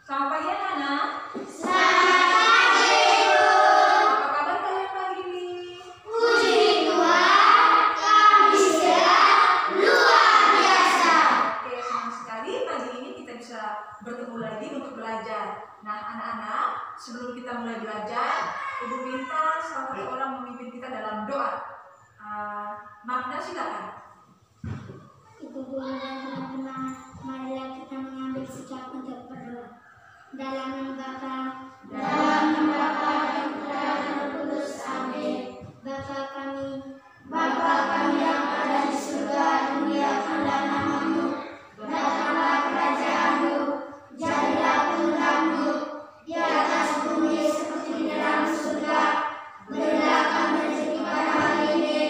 Selamat pagi anak-anak. Selamat pagi, Bu. Apa kabar kalian pagi ini? Puji Tuhan, kami sehat luar biasa. Oke, senang sekali pagi ini kita bisa bertemu lagi untuk belajar. Nah, anak-anak, sebelum kita mulai belajar, Ibu minta salah satu orang memimpin kita dalam doa. Magda, silakan. Ibu guru dan teman-teman, marilah kita mengambil sikap untuk berdoa. Dalam nama Bapa, dan Putra dan Roh Kudus. Amin. Bapa kami yang ada di surga, dimuliakanlah namamu. Datanglah kerajaanmu, jadilah kehendakmu di atas bumi seperti di dalam surga. Berilah kami rezeki pada hari ini,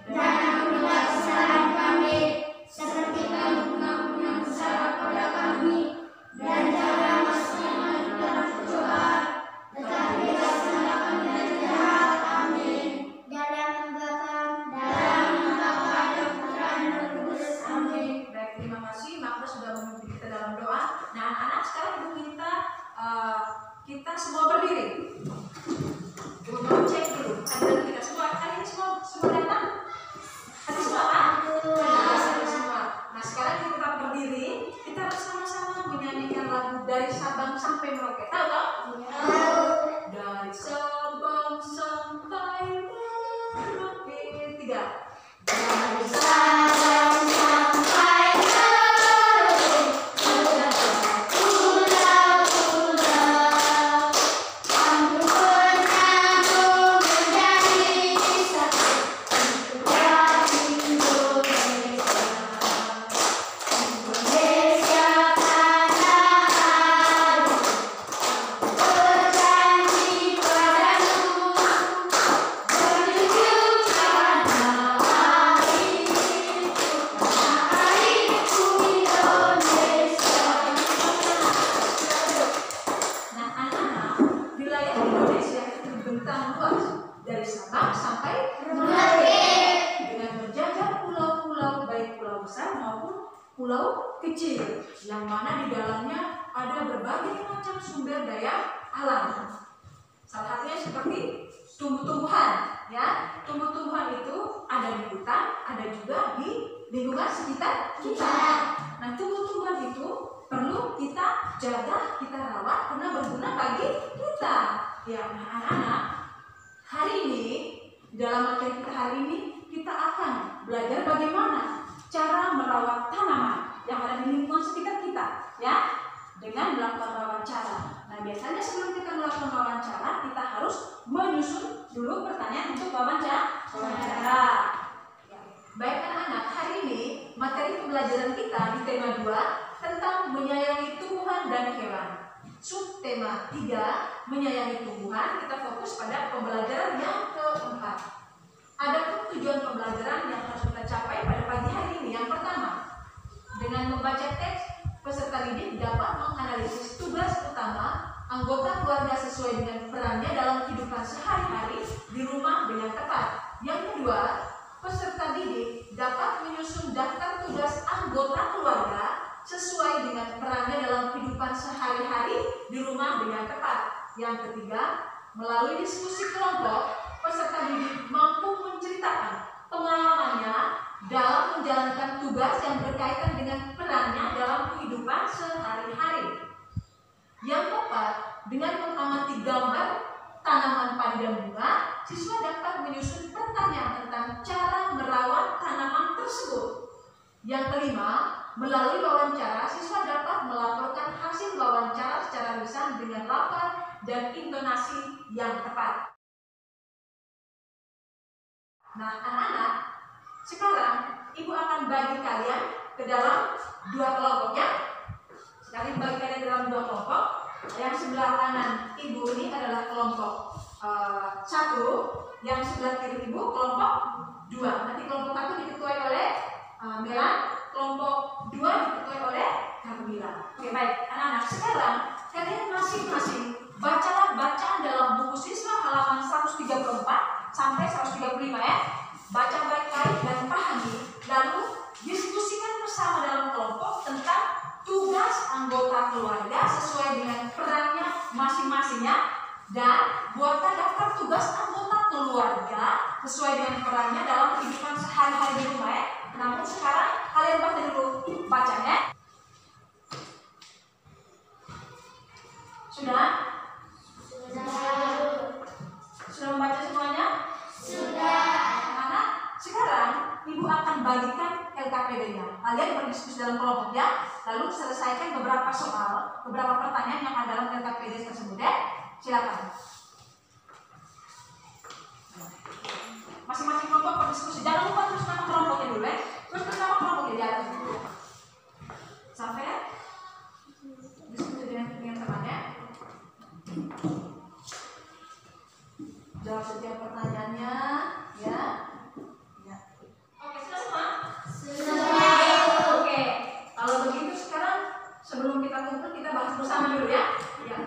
dan ampunilah kesalahan kami, seperti kami mengampuni yang bersalah pada kami. Dan janganlah masukkan kami ke dalam percobaan, tetapi bebaskanlah kami dari jahat. Amin. Dalam nama Bapa dan Putra dan Roh Kudus. Amin. Baik, terima kasih. Magda sudah memimpin kita dalam doa. Nah, anak-anak, sekarang Ibu minta kita semua berdiri. Ibu mau cek dulu hadiran kita semua. Hari ini semua datang? Hadir semua kan? Hadir semua. Nah, sekarang kita tetap berdiri. Kita bersama-sama menyanyikan lagu Dari Sabang Sampai Merauke. Tahu tak? Dari Sabang sampai Merauke. 3. Dari Sabang sampai Merauke, pulau-pulau, campur-campur menjadi satu, buat Indonesia. Indonesia tanah air, berjanji padamu, berjunjung pada airku Indonesia. Nah, anak-anak, wilayah Indonesia itu terbentang luas dari Sabang sampai Merauke. dengan berjajar pulau-pulau, baik pulau besar maupun pulau kecil, yang mana di dalamnya ada berbagai macam sumber daya alam. Salah satunya seperti tumbuh-tumbuhan, ya. Tumbuh-tumbuhan itu ada di hutan, ada juga di lingkungan sekitar kita. Nah, tumbuh-tumbuhan itu perlu kita jaga, kita rawat karena berguna bagi kita. Ya, nah, anak-anak, hari ini dalam materi kita hari ini kita akan belajar bagaimana cara merawat tanaman yang ada di lingkungan sekitar kita, ya, dengan melakukan wawancara. Nah, biasanya sebelum kita melakukan wawancara, kita harus menyusun dulu pertanyaan untuk wawancara. Ya. Baik anak-anak, hari ini materi pembelajaran kita di tema 2 tentang menyayangi tumbuhan dan hewan. Subtema 3, menyayangi tumbuhan, kita fokus pada pembelajaran yang keempat. Adapun tujuan pembelajaran yang harus kita capai pada pagi hari ini, yang pertama, dengan membaca teks, peserta didik dapat menganalisis tugas utama anggota keluarga sesuai dengan perannya dalam kehidupan sehari-hari di rumah dengan tepat. Yang kedua, peserta didik dapat menyusun daftar tugas anggota keluarga sesuai dengan perannya dalam kehidupan sehari-hari di rumah dengan tepat. Yang ketiga, melalui diskusi kelompok, peserta didik mampu menceritakan pengalamannya dalam menjalankan tugas yang berkaitan dengan perannya dalam kehidupan sehari-hari. Yang keempat, dengan mengamati gambar tanaman padi dan bunga, siswa dapat menyusun pertanyaan tentang cara merawat tanaman tersebut. Yang kelima, melalui wawancara, siswa dapat melaporkan hasil wawancara secara lisan dengan lafaz dan intonasi yang tepat. Nah, anak-anak, sekarang Ibu akan bagi kalian ke dalam 2 kelompoknya. Sekarang bagi kalian dalam 2 kelompok. Yang sebelah kanan Ibu ini adalah kelompok 1, yang sebelah kiri Ibu kelompok 2. Nanti kelompok 1 diketuai oleh Melan, kelompok 2 diketuai oleh Carmila. Oke, baik anak-anak, sekarang kalian masing-masing bacalah bacaan dalam buku siswa halaman 134 sampai 135 ya. Baca baik-baik dan pahami, lalu diskusikan bersama dalam kelompok tentang tugas anggota keluarga sesuai dengan Dan buatkan daftar tugas anggota keluarga sesuai dengan perannya dalam kehidupan sehari-hari di rumah ya. Namun sekarang kalian baca dulu bacanya. Sudah? Sudah membaca semuanya? Sudah. Anak-anak, sekarang Ibu akan bagikan LKPD-nya. Kalian berdiskusi dalam kelompok ya. Lalu selesaikan beberapa soal, beberapa pertanyaan yang ada dalam LKPD tersebut ya. Silakan. Masing-masing kelompok berdiskusi. Jangan lupa terus nama kelompoknya dulu ya. Terus nama kelompoknya di atas dulu. Sampai ya. Diskusi dengan temannya. Jawab setiap pertanyaannya ya. Oke, sudah semua? Sudah. Oke. Kalau begitu sekarang sebelum kita tutup kita bahas bersama dulu ya. Ya.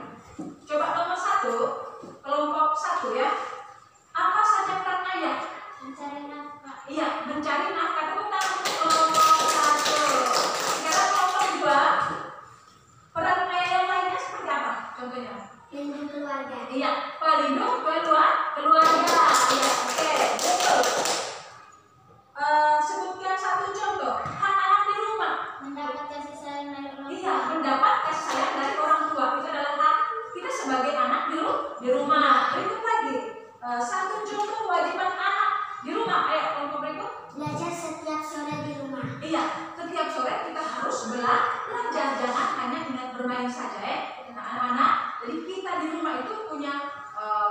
Coba nomor 1, kelompok 1 ya. Apa saja peran ayah? Mencari nafkah. Iya, mencari nafkah. Tepuk tangan untuk kelompok 1. Sekarang kelompok 2, peran ayah yang lainnya seperti apa? Contohnya? Pelindung keluarga. Iya, pelindung keluarga. Iya, oke, betul. Sebutkan satu contoh hak anak di rumah. Mendapat kasih sayang dari orang tua. Iya, mendapat kasih sayang dari orang tua. Itu adalah hak kita sebagai anak di rumah. Berikut lagi, satu contoh kewajiban anak di rumah. Ayo, kelompok berikut. Belajar setiap sore di rumah. Iya, setiap sore kita harus belajar, jangan hanya ingat bermain saja ya. Nah, anak-anak, jadi kita di rumah itu punya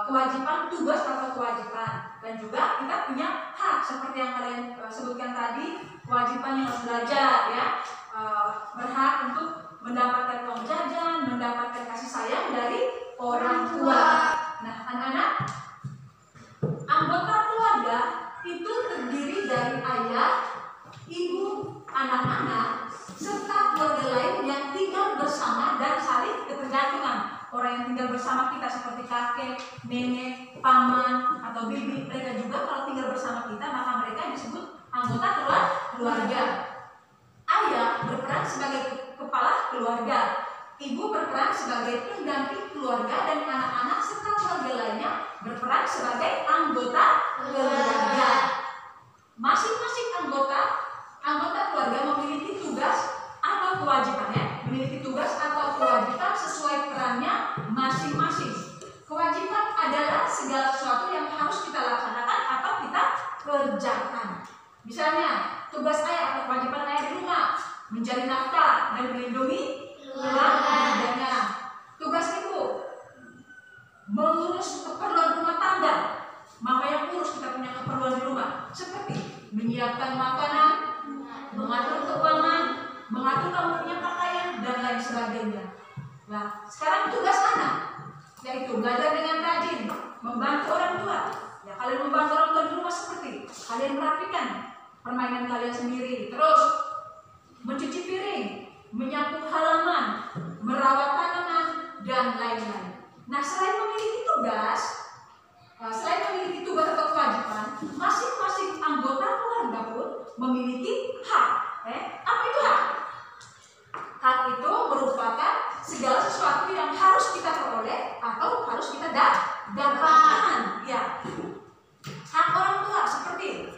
kewajiban, tugas atau kewajiban, dan juga kita punya hak seperti yang kalian sebutkan tadi, kewajiban yang harus belajar ya, berhak untuk mendapatkan uang jajan, mendapatkan kasih sayang dari orang tua. Nah, anak-anak, anggota keluarga itu terdiri dari ayah, ibu, anak-anak, serta keluarga lain yang tinggal bersama dan saling ketergantungan. Orang yang tinggal bersama kita seperti kakek, nenek, paman, atau bibi, mereka juga kalau tinggal bersama kita maka mereka disebut anggota keluarga. Ayah berperan sebagai kepala keluarga, ibu berperan sebagai pendamping keluarga, dan anak-anak serta keluarga lainnya berperan sebagai anggota keluarga. Masing-masing anggota keluarga memiliki tugas atau kewajibannya, memiliki tugas atau kewajiban sesuai perannya masing-masing. Kewajiban adalah segala sesuatu yang harus kita laksanakan atau kita kerjakan. Misalnya, tugas ayah atau kewajiban ayah di rumah mencari nafkah dan melindungi keluarganya. Tugas ibu mengurus keperluan rumah tangga. Mama yang urus, kita punya keperluan di rumah seperti menyiapkan makanan, mengatur keuangan, mengatur kamu punya pakaian, dan lain sebagainya. Nah, sekarang tugas anak yaitu belajar dengan rajin, membantu orang tua. Ya, kalian membantu orang tua di rumah seperti kalian merapikan permainan kalian sendiri, terus mencuci piring, menyapu halaman, merawat tanaman, dan lain-lain. Nah, selain memiliki tugas atau kewajiban, masing-masing anggota keluarga pun memiliki hak. Apa itu hak? Hak itu merupakan segala sesuatu yang harus kita peroleh atau harus kita dapatkan. Ya. Hak orang tua seperti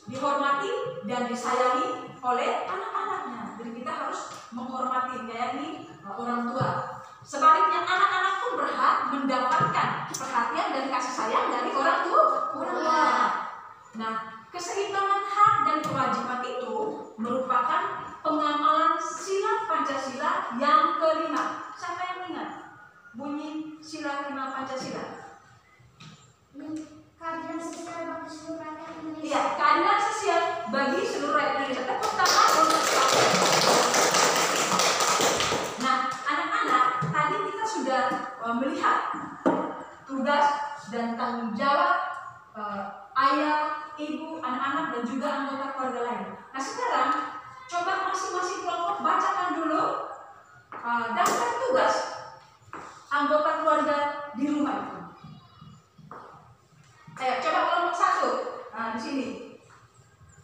dihormati dan disayangi oleh anak-anaknya. Jadi kita harus menghormati, menyayangi orang tua. Sebaliknya anak-anak pun berhak mendapatkan perhatian dan kasih sayang dari orang tua. Nah, keseimbangan hak dan kewajiban itu merupakan pengamalan sila Pancasila yang kelima. Siapa yang ingat bunyi sila kelima Pancasila? Keadilan sosial bagi seluruh rakyat Indonesia. Iya, keadilan sosial bagi seluruh rakyat Indonesia. Tepuk tangan untuk Nah, anak-anak, tadi kita sudah melihat tugas dan tanggung jawab ayah, ibu, anak-anak, dan juga anggota keluarga lain. Nah, sekarang coba masing-masing kelompok bacakan dulu daftar tugas anggota keluarga di rumah itu. Ayo, coba kelompok 1. Nah, di sini.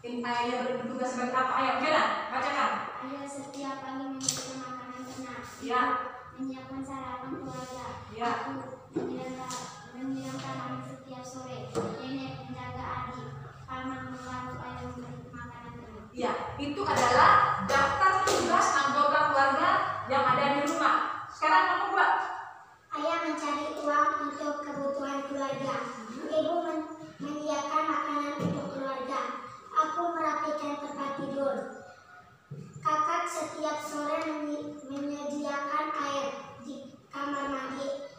Ini ayahnya bertugas sebagai apa? Ayo, Mena, bacakan. Ayah setiap pagi memberikan makanan ternak. Ya. menyiapkan sarapan keluarga. Ya. Aku menyiram tanaman setiap sore. Nenek menjaga adik. Paman membantu ayah memberi makanan terus. Ya, itu adalah daftar tugas anggota keluarga yang ada di rumah. Sekarang kamu buat. Ayah mencari uang untuk kebutuhan keluarga. Ibu menyediakan makanan untuk keluarga. Aku merapikan tempat tidur. Kakak setiap sore menyediakan air di kamar mandi.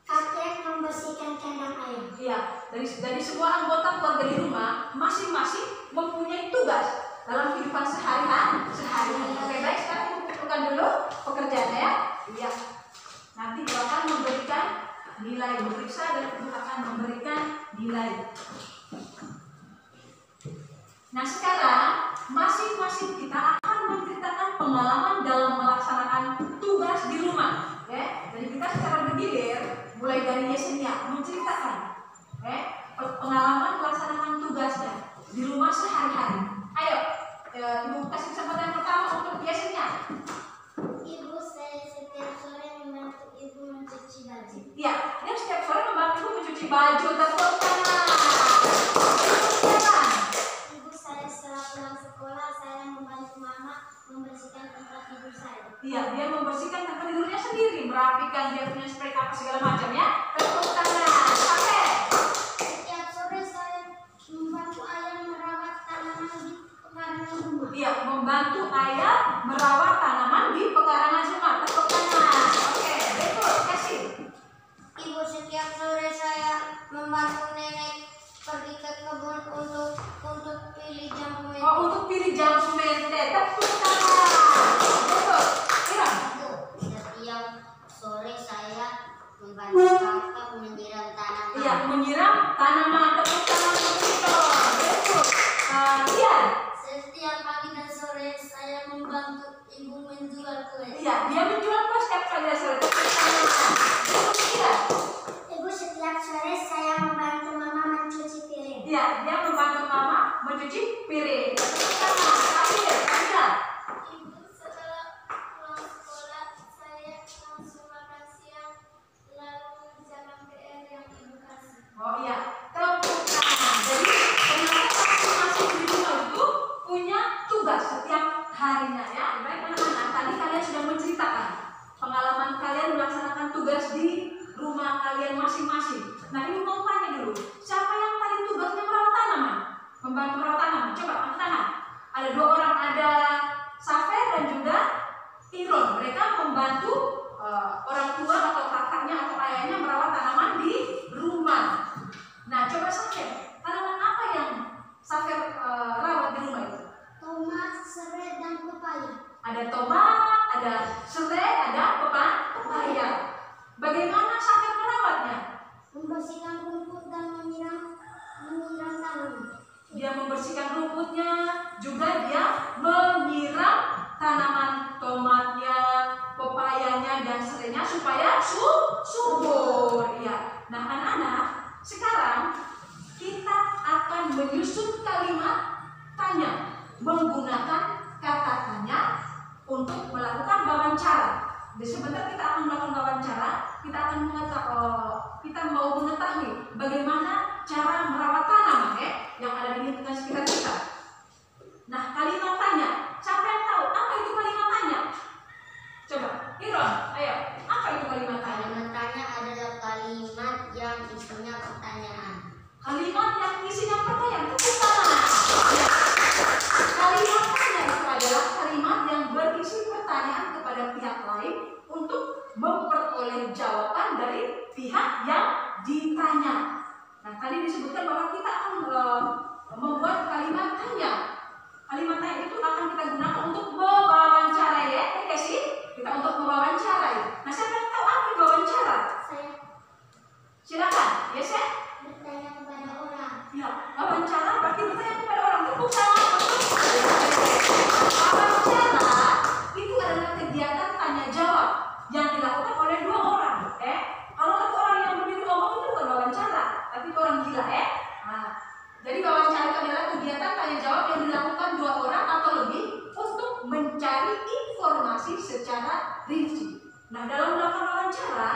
Kakek membersihkan kandang ayam. Iya, dari semua anggota keluarga di rumah masing-masing mempunyai tugas dalam kehidupan sehari-hari. Oke, baik, sekarang kita kumpulkan dulu pekerjaannya ya. Iya. Nanti Ibu akan memberikan nilai, berperiksa dan Ibu akan memberikan nilai. Nah, sekarang masing-masing kita akan menceritakan pengalaman dalam melaksanakan tugas di rumah. Ya, jadi kita secara bergilir mulai dari Yesenia menceritakan pengalaman melaksanakan tugasnya di rumah sehari-hari. Ayo, Ibu kasih kesempatan pertama untuk Yesenia. Ibu, saya setiap sore membantu ibu mencuci baju. Iya, dia setiap sore membantu ibu mencuci baju. Tepuk tangan. Ibu, saya setelah pulang sekolah saya membantu mama membersihkan tempat tidur saya. Iya, dia membersihkan tempat tidurnya sendiri, merapikan, dia punya spray apa segala macam ya. Tepuk tangan. Oke. Setiap sore saya membantu ayah merawat tanaman di pekarangan rumah. Iya, membantu ayah merawat tanaman di pekarangan rumah. Tepuk tangan. Oke, betul. Kasih. Ibu, setiap sore saya membantu nenek pergi ke kebun untuk pilih jambu mente. Oh, untuk pilih jambu mente. Tepuk tangan. Betul. Iya. Ibu, setiap sore saya membantu kakak menyiram tanaman. Iya, menyiram tanaman. Tepuk tangan untuk itu. Betul. Iya. Setiap pagi dan sore saya membantu ibu menjual kue. Iya, dia menjual kue setiap pagi dan sore. Tepuk tangan. Betul. Iya. Ibu, setiap sore saya membantu mama mencuci piring. Iya, dia membantu mama mencuci piring. Tepuk tangan. Terakhir, Kamila. Ibu, setelah pulang sekolah saya langsung makan siang lalu mengerjakan PR yang ibu kasih. Oh iya, tepuk tangan. Jadi ternyata masing-masing di rumah itu punya tugas setiap harinya ya. Baik anak-anak, tadi kalian sudah menceritakan pengalaman kalian melaksanakan tugas di rumah kalian masing-masing. Nah, ini mau tanya dulu, siapa yang tadi tugasnya merawat tanaman? Membantu merawat tanaman. Coba angkat tangan. Ada dua orang, ada Safer dan juga Iron. Mereka membantu orang tua atau kakaknya atau ayahnya merawat tanaman di rumah. Nah, coba Safer, tanaman apa yang Safer rawat di rumah itu? Tomat, serai, dan pepaya. Ada tomat, ada serai, ada pepaya. Bagaimana Safer merawatnya? Membersihkan rumput dan menyiram tanaman. Dia membersihkan rumputnya, juga dia menyiram tanaman tomatnya, pepayanya dan serainya supaya subur. Ya. Nah, anak-anak, sekarang kita akan menyusun kalimat tanya menggunakan kata tanya untuk melakukan wawancara. Jadi sebentar kita akan melakukan wawancara, kita mau mengetahui bagaimana cara merawat tanaman yang ada di lingkungan sekitar kita. Nah, kalimat tanya, siapa yang tahu apa itu kalimat tanya? Coba, Iron, ayo, apa itu kalimat tanya? Kalimat tanya adalah kalimat yang isinya pertanyaan. Kalimat yang isinya pertanyaan, tepuk tangan. Ya. Kalimat tanya itu adalah kalimat yang berisi pertanyaan kepada pihak lain untuk memperoleh jawaban dari pihak yang ditanya. Nah, tadi disebutkan bahwa kita akan membuat kalimat tanya. Kalimat tanya itu akan kita gunakan untuk mewawancarai ya, oke sih? Kita untuk mewawancarai. Nah, siapa yang tahu apa itu wawancara? Saya Silakan, yes ya? bertanya kepada orang. Ya, wawancara berarti bertanya kepada orang. Tepuk tangan untuk wawancara itu adalah kegiatan tanya jawab yang dilakukan oleh dua orang. Kalau satu orang yang berdiri ngomong itu bukan wawancara, tapi itu orang gila Nah, jadi wawancara itu adalah kegiatan tanya jawab yang dilakukan dua orang atau lebih untuk mencari informasi secara rinci. Nah, Nah, dalam melakukan wawancara,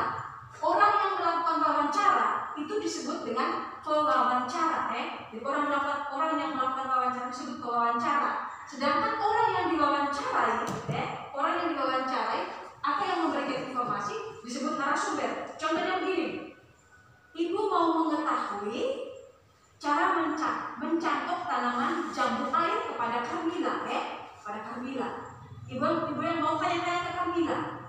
orang yang melakukan wawancara itu disebut dengan pewawancara. Jadi orang yang melakukan wawancara disebut pewawancara. Sedangkan orang yang diwawancarai, apa yang memberikan informasi disebut narasumber. Contohnya begini, ibu mau mengetahui cara mencangkok tanaman jambu air kepada Carmila, pada Carmila. Ibu yang mau tanya-tanya ke Carmila,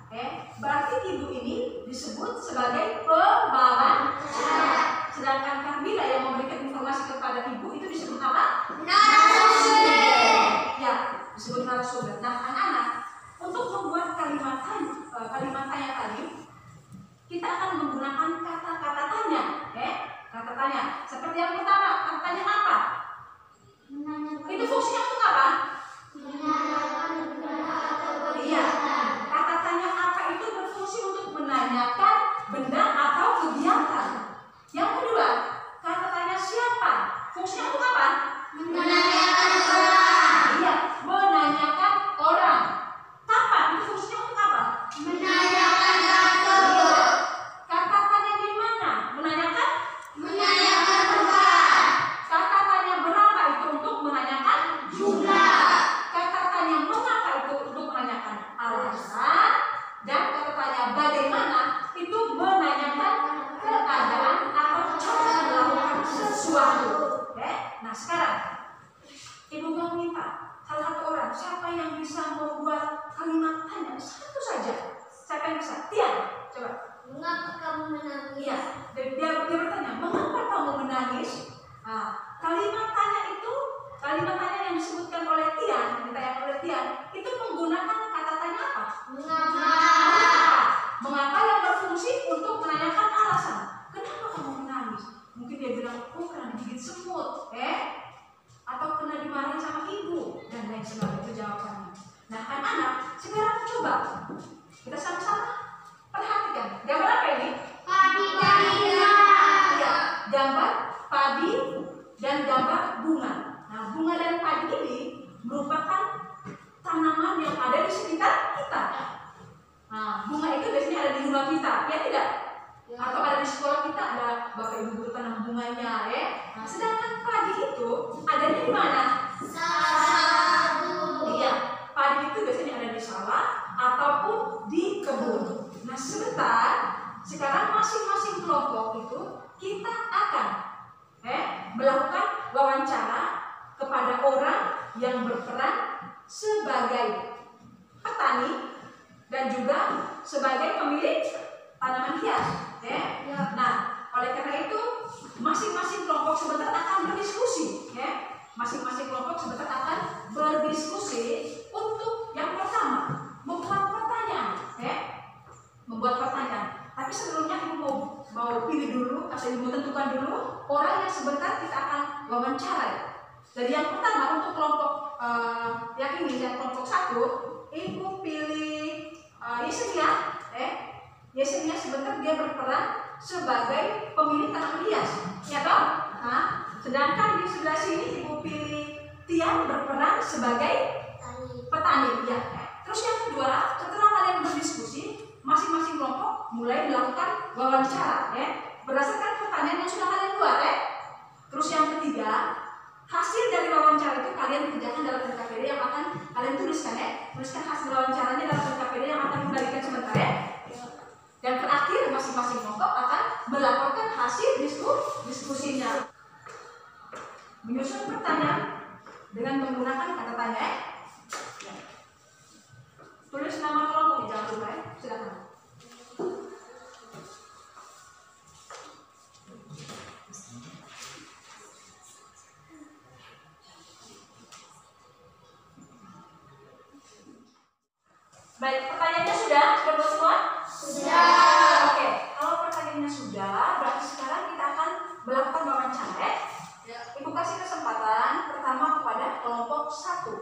berarti ibu ini disebut sebagai pewawancara. Sedangkan Carmila yang memberikan informasi kepada ibu itu disebut apa? Narasumber. Ya, disebut narasumber. Nah, anak-anak, untuk membuat kalimat tanya tadi, kita akan menggunakan kata-kata tanya, kata tanya. Seperti yang pertama, kata tanya apa? Itu fungsinya untuk apa? Iya, kata tanya apa itu berfungsi untuk menanyakan benda atau kegiatan. Yang kedua, kata tanya siapa? Fungsinya untuk apa? Menanyakan orang. Iya, menanyakan orang. Kapan? Itu fungsinya untuk apa? Menanyakan waktu. Iya. Kata tanya di mana? Menanyakan? Menanyakan tempat. Kata tanya berapa itu untuk menanyakan Jumlah. Kata tanya mengapa itu untuk menanyakan alasan. Dan kata tanya bagaimana itu menanyakan keadaan atau cara melakukan sesuatu. Nah, sekarang ibu mau minta salah satu orang, siapa yang bisa membuat kalimat tanya satu saja? Siapa yang bisa? Tian, coba. Mengapa kamu menangis? Iya, dia bertanya, mengapa kamu menangis? Kalimat tanya yang disebutkan oleh Tian, yang ditanyakan oleh Tian, itu menggunakan kata tanya apa? Mengapa? Mengapa yang berfungsi untuk menanyakan alasan. Kenapa kamu menangis? Mungkin dia bilang, oh karena digigit semut, atau kena dimarahin sama ibu, dan lain sebagainya. Itu jawabannya. Nah, anak-anak, sekarang coba kita sama-sama perhatikan. Gambar apa ini? Padi dan bunga. Ya, gambar padi dan gambar bunga. Nah, bunga dan padi ini merupakan tanaman yang ada di sekitar kita. Nah, bunga itu biasanya ada di rumah kita, ya tidak? Atau ada di sekolah kita, ada bapak ibu guru tanam bunganya, Nah, sedangkan padi itu adanya di mana? Satu. Iya, padi itu biasanya ada di sawah ataupun di kebun. Nah, sekarang masing-masing kelompok itu kita akan melakukan wawancara kepada orang yang berperan sebagai petani dan juga sebagai pemilik tanaman hias. Nah, oleh karena itu masing-masing kelompok sebentar akan berdiskusi. Masing-masing kelompok sebentar akan berdiskusi untuk yang pertama membuat pertanyaan. Tapi sebelumnya ibu mau pilih dulu atau ibu tentukan dulu orang yang sebentar kita akan wawancara. Jadi yang pertama untuk kelompok yang ini, yang kelompok 1, ibu pilih Yesenia. Yesenia sebentar dia berperan sebagai pemilik tanaman hias, ya toh? Sedangkan di sebelah sini ibu pilih Tian berperan sebagai petani, ya. Terus yang kedua, setelah kalian berdiskusi, masing-masing kelompok mulai melakukan wawancara, berdasarkan pertanyaan yang sudah kalian buat, Terus yang ketiga, hasil dari wawancara itu kalian kerjakan dalam NKPD yang akan kalian tuliskan, Tuliskan hasil wawancaranya dalam NKPD yang akan dibalikan sebentar, Dan terakhir masing-masing kelompok akan melaporkan hasil diskusinya. Menyusun pertanyaan dengan menggunakan kata tanya. Tulis nama kelompoknya, jangan lupa, silakan. Baik, pertanyaannya sudah buat semua? Sudah. Oke, kalau pertanyaannya sudah, berarti sekarang kita akan melakukan wawancara. Ibu kasih kesempatan pertama kepada kelompok 1.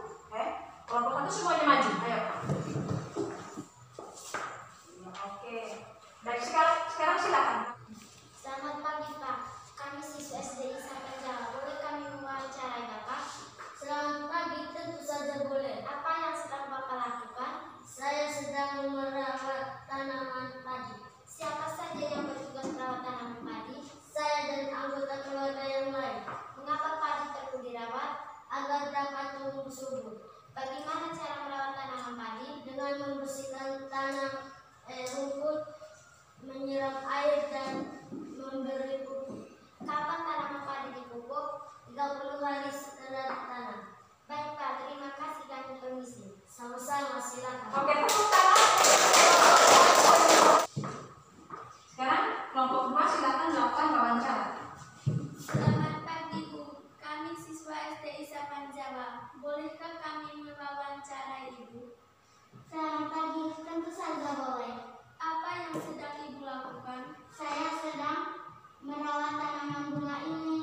Kelompok 1 semuanya maju, ayo. Oke. Baik, sekarang silakan. Selamat pagi Pak, kami siswa SD Isakan Jawa. Boleh kami mewawancarai Bapak? Selamat pagi, tentu saja boleh. Apa yang sedang Bapak lakukan? Saya sedang merawat tanaman tumbuh subur. Bagaimana cara merawat tanaman padi? Dengan membersihkan tanah, rumput, menyiram air, dan memberi pupuk. Kapan tanaman padi dipupuk? 30 hari setelah ditanam. Baik Pak, terima kasih, kami permisi. Sama-sama, silakan. Oke, tepuk tangan. Sekarang kelompok 2 silakan melakukan wawancara. Selamat pagi Bu, kami siswa SD Isapan Jawa. Bolehkah kami mewawancarai Ibu? Selamat pagi, tentu saja boleh. Apa yang sedang Ibu lakukan? Saya sedang merawat tanaman bunga ini.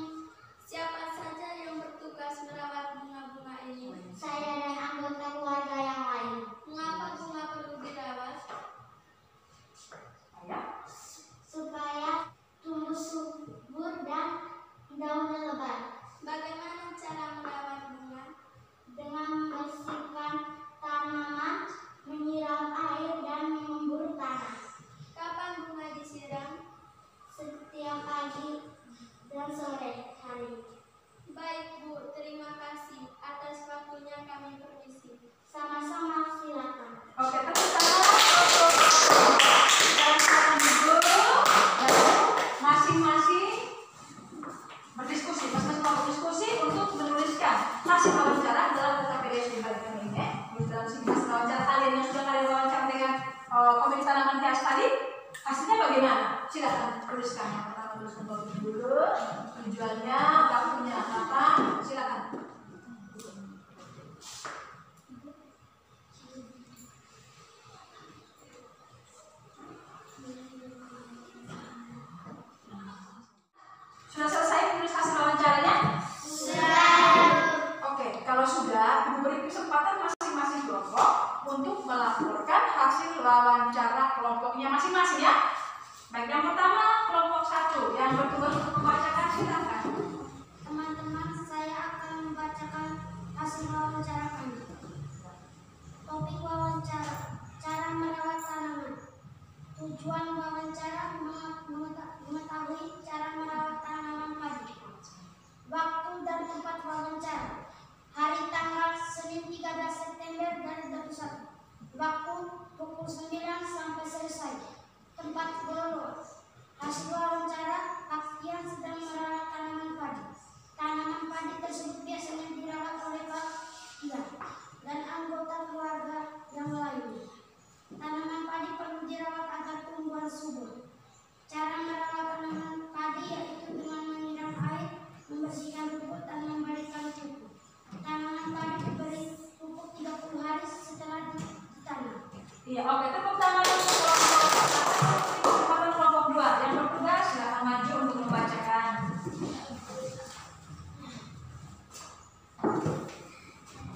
Siapa saja yang bertugas merawat bunga-bunga ini? Saya dan anggota keluarga yang lain. Mengapa bunga perlu dirawat? Supaya tumbuh subur dan daunnya lebat. Bagaimana cara merawat bunga? Dengan membersihkan tanaman, menyiram air, dan mengembur tanah. Kapan bunga disiram? Setiap pagi dan sore hari. Baik Bu, terima kasih atas waktunya, kami permisi. Sama-sama, silakan. Oke, tepuk tangan. Sekarang duduk dan masing-masing berdiskusi. Masing-masing mau berdiskusi untuk menuliskan hasil wawancara dalam KPDS di balik ini. Di dalam hasil wawancara kalian yang sudah kalian wawancara dengan komite tanaman hias tadi, hasilnya bagaimana? Silakan tuliskan. Yang pertama tuliskan dulu tujuannya, waktunya kapan. Silakan. Sudah selesai menulis hasil wawancaranya? Sudah. Oke, kalau sudah, Ibu beri kesempatan masing-masing kelompok untuk melaporkan hasil wawancara kelompoknya masing-masing ya. Baik, yang pertama kelompok 1 yang bertugas untuk membacakan, silakan. Teman-teman, saya akan membacakan hasil wawancara kami. Topik wawancara, cara merawat tanaman. Tujuan wawancara mengetahui cara merawat tanaman padi. Waktu dan tempat wawancara. Hari tanggal Senin 13 September 2021. Waktu pukul 9 sampai selesai. Tempat Bolo. Hasil wawancara, Aktian sedang merawat tanaman padi. Tanaman padi tersebut biasanya dirawat oleh Pak Ia dan anggota keluarga yang lain. Tanaman padi perlu dirawat agar tumbuhan subur. Cara merawat tanaman padi yaitu dengan menyiram air, membersihkan rumput, dan memberikan pupuk. Tanaman padi diberi pupuk 30 hari setelah ditanam. Iya, oke, tepuk tangan untuk kelompok 2 yang bertugas, silakan maju untuk membacakan.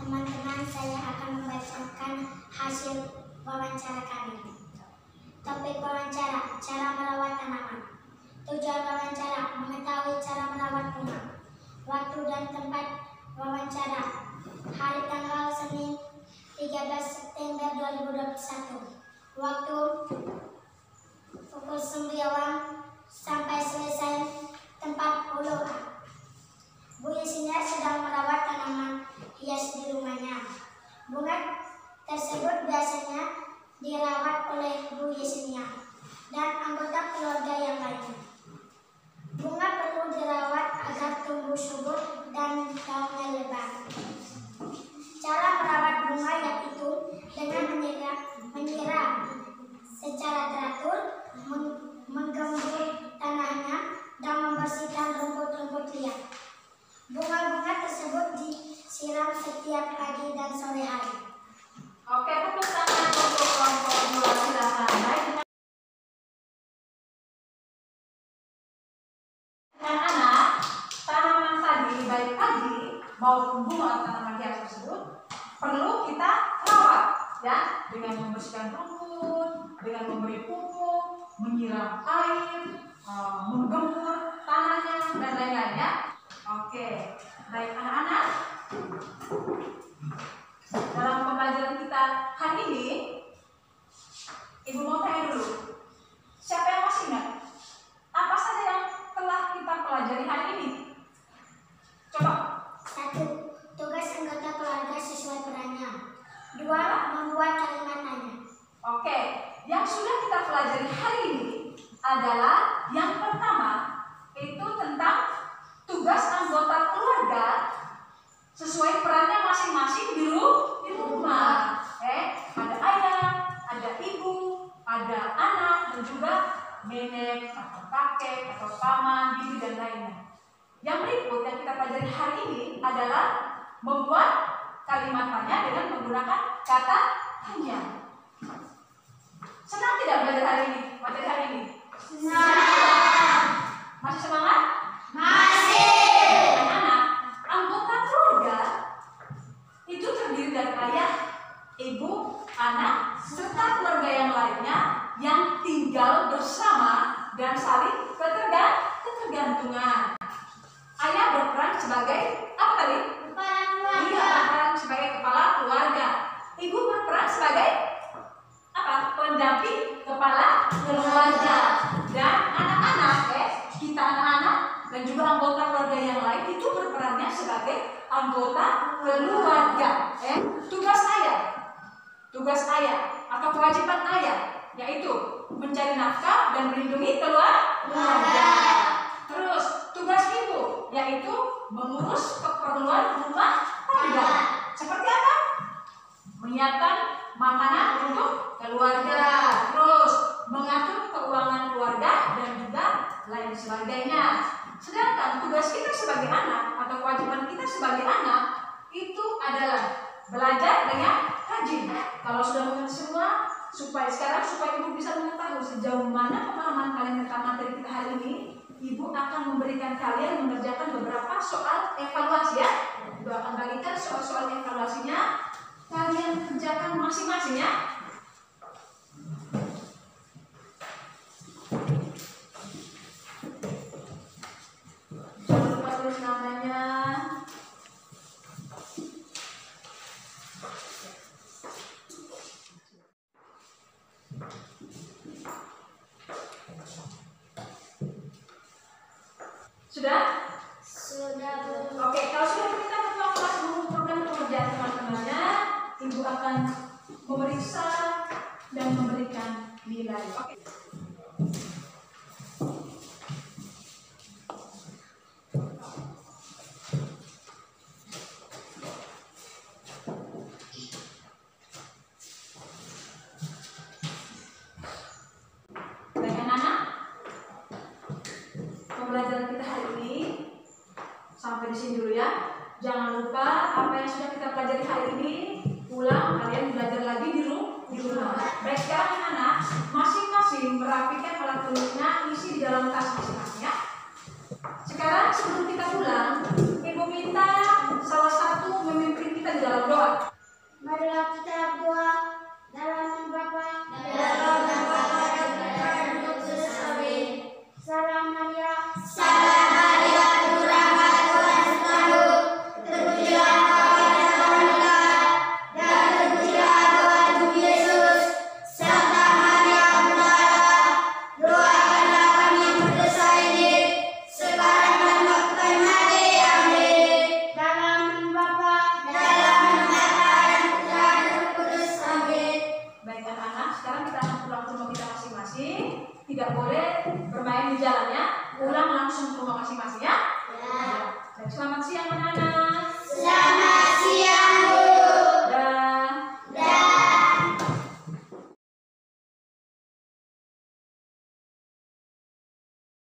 Teman-teman, saya akan membacakan hasil wawancara kami. Topik wawancara, cara merawat tanaman. Tujuan wawancara, mengetahui cara merawat bunga. Waktu dan tempat wawancara, hari tanggal Senin 13 September 2021. Waktu pukul 9 sampai selesai. Tempat Pulau A. Bu Yesinia sedang merawat tanaman hias di rumahnya. Bunga tersebut biasanya dirawat oleh Bu Yesinia dan anggota keluarga yang lain. Bunga perlu dirawat agar tumbuh subur dan daunnya lebat. Cara merawat bunga yaitu dengan menyiram secara teratur, menggembur tanahnya, dan membersihkan rumput-rumput liar. Bunga-bunga tersebut disiram setiap pagi dan sore hari. Oke, tepuk tangan untuk kelompok 2, silakan. Baik, anak-anak, tanaman tadi baik padi maupun bunga tanaman hias tersebut perlu kita rawat ya, dengan membersihkan rumput, dengan memberi pupuk, menyiram air, menggembur tanahnya dan lain-lain ya. Oke, baik anak-anak. Dalam pembelajaran kita hari ini, Ibu mau tanya dulu, siapa yang masih ingat apa saja yang telah kita pelajari hari ini? Coba. 1. Tugas anggota keluarga kakek atau paman, bibi dan lainnya. Yang berikut yang kita pelajari hari ini adalah membuat kalimat tanya dengan menggunakan kata tanya. Senang tidak belajar hari ini? Materi hari ini? Senang. Masih semangat? Masih. Anak-anak, anggota keluarga itu terdiri dari ayah, ibu, anak, serta keluarga yang lainnya yang tinggal bersama dan saling ketergantungan. Ayah berperan sebagai apa tadi? Kepala keluarga. Iya, berperan sebagai kepala keluarga. Ibu berperan sebagai apa? Pendamping kepala keluarga. Dan anak-anak, kita anak-anak dan juga anggota keluarga yang lain itu berperannya sebagai anggota keluarga. Tugas ayah atau kewajiban ayah yaitu mencari nafkah dan melindungi keluarga. Terus tugas ibu yaitu mengurus keperluan rumah tangga. Seperti apa? Menyiapkan makanan untuk keluarga, terus mengatur keuangan keluarga dan juga lain sebagainya. Sedangkan tugas kita sebagai anak atau kewajiban kita sebagai anak itu adalah belajar dengan rajin. Kalau sudah mengerti semua, supaya ibu bisa mengetahui sejauh mana pemahaman kalian tentang materi kita hari ini, ibu akan memberikan kalian mengerjakan beberapa soal evaluasi ya. Ibu akan bagikan soal-soal evaluasinya, kalian kerjakan masing-masing ya. Jangan lupa tulis namanya. Sudah? Sudah, Bu. Oke, kalau sudah kita ketua kelas mengumpulkan pekerjaan teman-temannya, ibu akan memeriksa dan memberikan nilai. Oke. Baik anak-anak, pembelajaran kita hari ini sampai di sini dulu ya. Jangan lupa apa yang sudah kita pelajari hari ini pulang kalian belajar lagi di rumah. Baik, sekarang anak masing-masing merapikan alat tulisnya, isi di dalam tas masing-masing ya. Sekarang sebelum kita pulang, ibu minta salah satu memimpin kita di dalam doa. Marilah kita berdoa. Dalam nama Bapa Dalam nama Bapa dan Putra dan Roh Kudus. Amin. Salam Maria. Salam Maria, penuh rahmat, Tuhan bersamamu. Terpujilah engkau di antara wanita, dan terpujilah buah tubuh Yesus. Santa Maria, Bunda Allah, doakanlah kami yang berdosa ini, sekarang dan waktu kami mati. Amin. Dalam nama Bapa Dalam nama Bapa dan Putra dan Roh Kudus. Amin. Baik anak-anak, sekarang kita akan pulang ke rumah kita masing-masing. Tidak boleh bermain di jalan ya. Pulang langsung ke rumah masing-masing ya. Ya. Dan selamat siang anak.